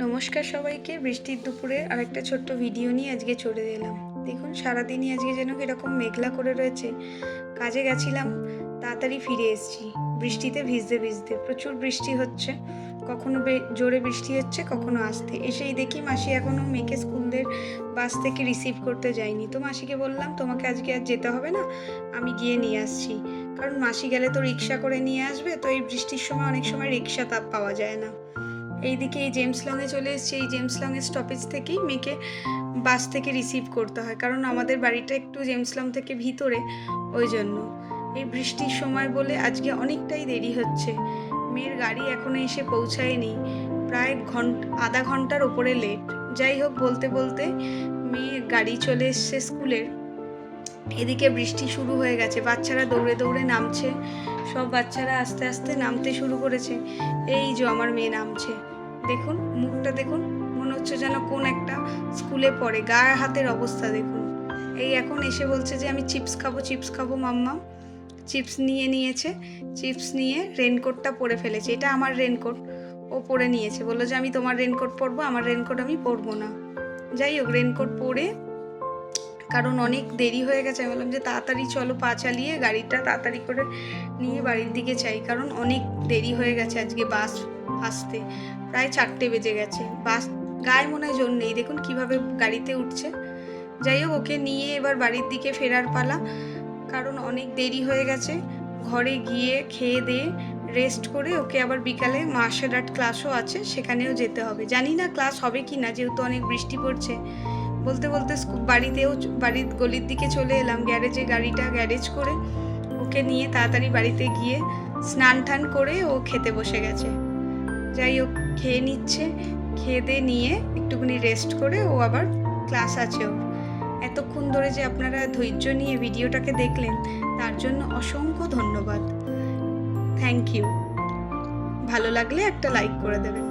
নমস্কার সবাইকে। বৃষ্টির দুপুরে আরেকটা ছোট্ট ভিডিও নিয়ে আজকে চলে এলাম। দেখুন সারাদিনই আজকে যেন কীরকম মেঘলা করে রয়েছে। কাজে গেছিলাম, তাড়াতাড়ি ফিরে এসেছি বৃষ্টিতে ভিজতে ভিজতে। প্রচুর বৃষ্টি হচ্ছে, কখনো জোরে বৃষ্টি হচ্ছে, কখনো আস্তে। এসেই দেখি মাসি এখনও মেয়েকে স্কুলের বাস থেকে রিসিভ করতে যায়নি। তো মাসিকে বললাম, তোমাকে আজকে আর যেতে হবে না, আমি গিয়ে নিয়ে আসছি। কারণ মাসি গেলে তো রিক্সা করে নিয়ে আসবে, তো এই বৃষ্টির সময় অনেক সময় রিক্সা পাওয়া যায় না। এইদিকে এই জেমস লংয়ে চলে এসেছি। এই জেমস লংয়ের স্টপেজ থেকেই মেয়েকে বাস থেকে রিসিভ করতে হয়, কারণ আমাদের বাড়িটা একটু জেমস লং থেকে ভিতরে, ওই জন্য। এই বৃষ্টির সময় বলে আজকে অনেকটাই দেরি হচ্ছে। মেয়ের গাড়ি এখনো এসে পৌঁছায়নি, প্রায় আধা ঘন্টার ওপরে লেট। যাই হোক, বলতে বলতে মেয়ের গাড়ি চলে এসছে স্কুলের। এদিকে বৃষ্টি শুরু হয়ে গেছে, বাচ্চারা দৌড়ে দৌড়ে নামছে। সব বাচ্চারা আস্তে আস্তে নামতে শুরু করেছে। এই যে আমার মেয়ে নামছে, দেখুন মুখটা দেখুন, মনে হচ্ছে যেন কোন একটা স্কুলে পড়ে। গায়ে হাতের অবস্থা দেখুন। এই এখন এসে বলছে যে আমি চিপস খাবো মাম্মা। চিপস নিয়েছে। চিপস নিয়ে রেনকোটটা পরে ফেলেছে। এটা আমার রেনকোট, ও পরে নিয়েছে। বললো যে আমি তোমার রেনকোট পরবো, আমার রেনকোট আমি পরবো না। যাই হোক, রেনকোট পরে, কারণ অনেক দেরি হয়ে গেছে, আমি বললাম যে তাড়াতাড়ি চলো, পা চালিয়ে গাড়িটা তাড়াতাড়ি করে নিয়ে বাড়ির দিকে চাই, কারণ অনেক দেরি হয়ে গেছে আজকে বাস আসতে। প্রায় 4টে বেজে গেছে। বাস গায়ে মনে হয় জোর নেই, দেখুন কিভাবে গাড়িতে উঠছে। যাই হোক, ওকে নিয়ে এবার বাড়ির দিকে ফেরার পালা, কারণ অনেক দেরি হয়ে গেছে। ঘরে গিয়ে খেয়ে দিয়ে রেস্ট করে ওকে আবার বিকালে মার্শাল আর্ট ক্লাসও আছে, সেখানেও যেতে হবে। জানি না ক্লাস হবে কি না, যেহেতু অনেক বৃষ্টি পড়ছে। বলতে বলতে বাড়ির গলির দিকে চলে এলাম। গ্যারেজে গাড়িটা গ্যারেজ করে ওকে নিয়ে তাড়াতাড়ি বাড়িতে গিয়ে স্নান টান করে ও খেতে বসে গেছে। যাই হোক, খেয়ে নিচ্ছে। খেয়ে দিয়ে নিয়ে একটুখানি রেস্ট করে ও আবার ক্লাস আছে ওর। এতক্ষণ ধরে যে আপনারা ধৈর্য নিয়ে ভিডিওটাকে দেখলেন, তার জন্য অসংখ্য ধন্যবাদ। Thank you. ভালো লাগলে একটা লাইক করে দেবেন।